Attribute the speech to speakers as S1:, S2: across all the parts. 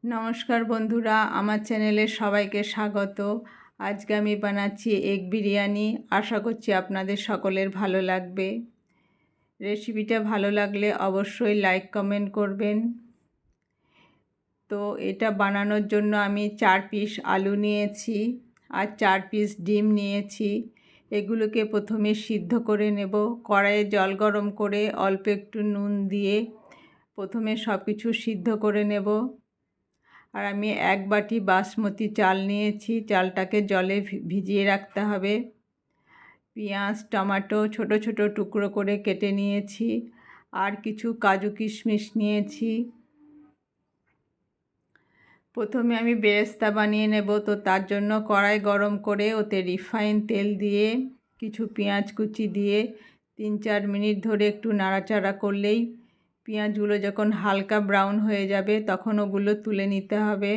S1: নমস্কার বন্ধুরা, আমার চ্যানেলে সবাইকে স্বাগত। আজকে আমি বানাচ্ছি এগ বিরিয়ানি। আশা করছি আপনাদের সকলের ভালো লাগবে। রেসিপিটা ভালো লাগলে অবশ্যই লাইক কমেন্ট করবেন। তো এটা বানানোর জন্য আমি 4 পিস আলু নিয়েছি আর 4 পিস ডিম নিয়েছি। এগুলোকে প্রথমে সিদ্ধ করে নেব। কড়াইয়ে জল গরম করে অল্প একটু নুন দিয়ে প্রথমে সব কিছু সিদ্ধ করে নেব। আর আমি 1 বাটি বাসমতি চাল নিয়েছি। চালটাকে জলে ভিজিয়ে রাখতে হবে। পেঁয়াজ টমেটো ছোট ছোট টুকরো করে কেটে নিয়েছি। আর কিছু কাজু কিশমিশ নিয়েছি। প্রথমে আমি বেরেস্তা বানিয়ে নেব। তো তার জন্য কড়াই গরম করে ওতে রিফাইন তেল দিয়ে কিছু পেঁয়াজ কুচি দিয়ে 3-4 মিনিট ধরে একটু নাড়াচাড়া করলেই পেঁয়াজগুলো যখন হালকা ব্রাউন হয়ে যাবে তখন ওগুলো তুলে নিতে হবে।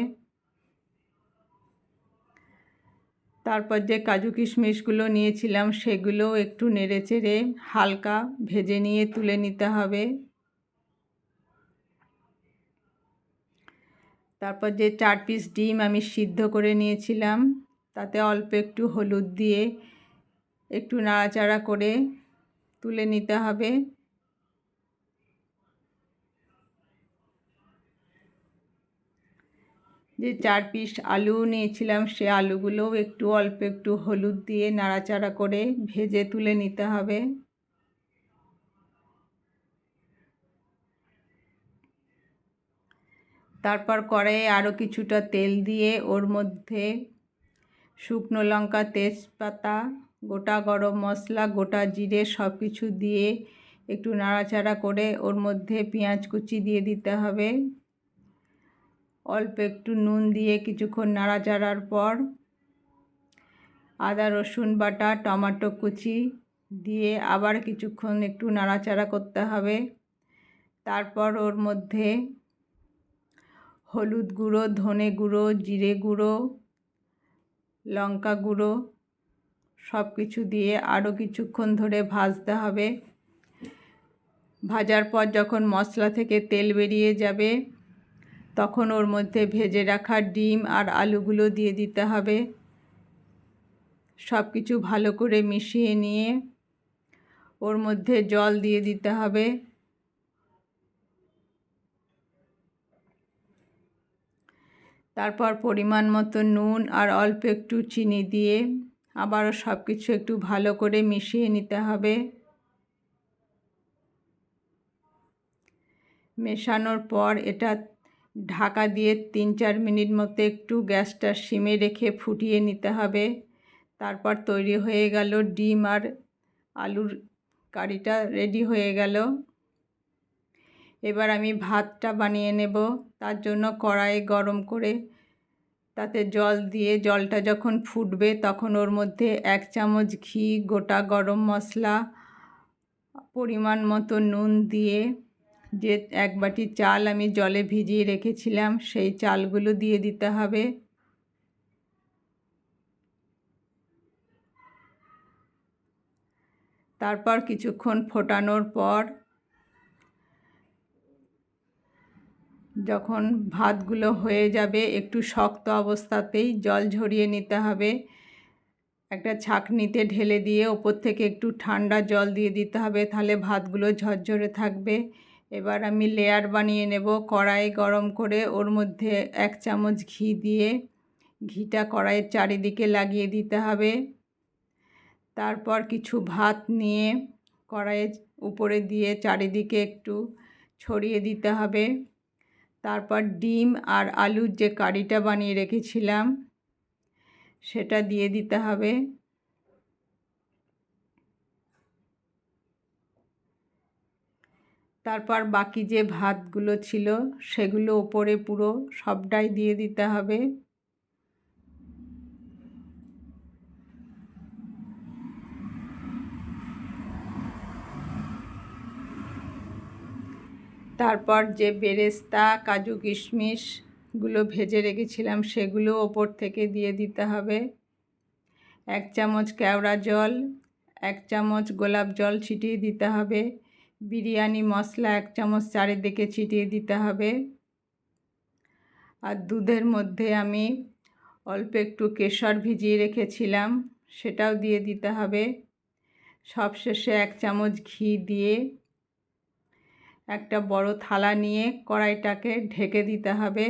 S1: তারপর যে কাজু কিশমিশগুলো নিয়েছিলাম সেগুলোও একটু নেড়েচেড়ে হালকা ভেজে নিয়ে তুলে নিতে হবে। তারপর যে 4 পিস ডিম আমি সিদ্ধ করে নিয়েছিলাম তাতে অল্প একটু হলুদ দিয়ে একটু নাড়াচাড়া করে তুলে নিতে হবে। যে 4 পিস আলু নিয়েছিলাম সে আলুগুলোও অল্প একটু হলুদ দিয়ে নাড়াচাড়া করে ভেজে তুলে নিতে হবে। তারপর কড়াইয়ে আরও কিছুটা তেল দিয়ে ওর মধ্যে শুকনো লঙ্কা তেজপাতা গোটা গরম মশলা গোটা জিরে সব কিছু দিয়ে একটু নাড়াচাড়া করে ওর মধ্যে পেঁয়াজ কুচি দিয়ে দিতে হবে। অল্প একটু নুন দিয়ে কিছুক্ষণ নাড়াচাড়ার পর আদা রসুন বাটা টমেটো কুচি দিয়ে আবার কিছুক্ষণ একটু নাড়াচাড়া করতে হবে। তারপর ওর মধ্যে হলুদ গুঁড়ো ধনে গুঁড়ো জিরে গুঁড়ো লঙ্কা গুঁড়ো সব কিছু দিয়ে আরও কিছুক্ষণ ধরে ভাজতে হবে। ভাজার পর যখন মশলা থেকে তেল বেরিয়ে যাবে তখন ওর মধ্যে ভেজে রাখা ডিম আর আলুগুলো দিয়ে দিতে হবে। সব কিছু ভালো করে মিশিয়ে নিয়ে ওর মধ্যে জল দিয়ে দিতে হবে। তারপর পরিমাণ মতো নুন আর অল্প একটু চিনি দিয়ে আবারও সব কিছু একটু ভালো করে মিশিয়ে নিতে হবে। মেশানোর পর এটা ঢাকা দিয়ে 3-4 মিনিট মতো একটু গ্যাসটা সিমে রেখে ফুটিয়ে নিতে হবে। তারপর তৈরি হয়ে গেল ডিম আর আলুর কারিটা রেডি হয়ে গেল। এবার আমি ভাতটা বানিয়ে নেব। তার জন্য কড়াই গরম করে তাতে জল দিয়ে জলটা যখন ফুটবে তখন ওর মধ্যে 1 চামচ ঘি গোটা গরম মশলা পরিমাণ মতো নুন দিয়ে যে 1 বাটি চাল আমি জলে ভিজিয়ে রেখেছিলাম সেই চালগুলো দিয়ে দিতে হবে। তারপর কিছুক্ষণ ফোটানোর পর যখন ভাতগুলো হয়ে যাবে একটু শক্ত অবস্থাতেই জল ঝরিয়ে নিতে হবে। একটা ছাঁকনিতে ঢেলে দিয়ে ওপর থেকে একটু ঠান্ডা জল দিয়ে দিতে হবে, তাহলে ভাতগুলো ঝরঝরে থাকবে। এবার আমি লেয়ার বানিয়ে নেব। কড়াই গরম করে ওর মধ্যে 1 চামচ ঘি দিয়ে ঘিটা কড়াইয়ের চারিদিকে লাগিয়ে দিতে হবে। তারপর কিছু ভাত নিয়ে কড়াইয়ের উপরে দিয়ে চারিদিকে একটু ছড়িয়ে দিতে হবে। তারপর ডিম আর আলুর যে কারিটা বানিয়ে রেখেছিলাম সেটা দিয়ে দিতে হবে। তারপর বাকি যে ভাতগুলো ছিল সেগুলো ওপরে পুরো সবটাই দিয়ে দিতে হবে। তারপর যে বেরেস্তা কাজু কিশমিশগুলো ভেজে রেখেছিলাম সেগুলো ওপর থেকে দিয়ে দিতে হবে। 1 চামচ কেওড়া জল 1 চামচ গোলাপ জল ছিটিয়ে দিতে হবে। বিরিয়ানি মশলা 1 চামচ চারিদিকে ছিটিয়ে দিতে হবে। আর দুধের মধ্যে আমি অল্প একটু কেশর ভিজিয়ে রেখেছিলাম, সেটাও দিয়ে দিতে হবে। সবশেষে 1 চামচ ঘি দিয়ে একটা বড় থালা নিয়ে কড়াইটাকে ঢেকে দিতে হবে।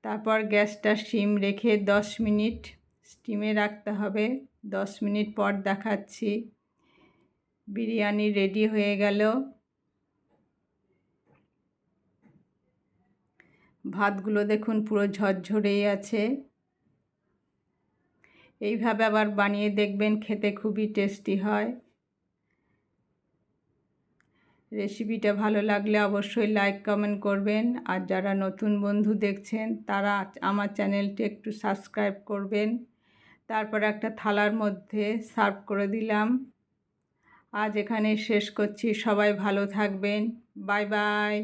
S1: তারপর গ্যাসটা সিম রেখে 10 মিনিট স্টিমে রাখতে হবে। 10 মিনিট পর দেখাচ্ছি। বিরিয়ানি রেডি হয়ে গেল। ভাতগুলো দেখুন পুরো ঝরঝরেই আছে। এইভাবে আবার বানিয়ে দেখবেন, খেতে খুবই টেস্টি হয়। রেসিপিটা ভালো লাগলে অবশ্যই লাইক কমেন্ট করবেন, আর যারা নতুন বন্ধু দেখছেন তারা আমার চ্যানেলটি একটু সাবস্ক্রাইব করবেন। তারপর একটা থালার মধ্যে সার্ভ করে দিলাম। আজ এখানে শেষ করছি। সবাই ভালো থাকবেন। Bye bye.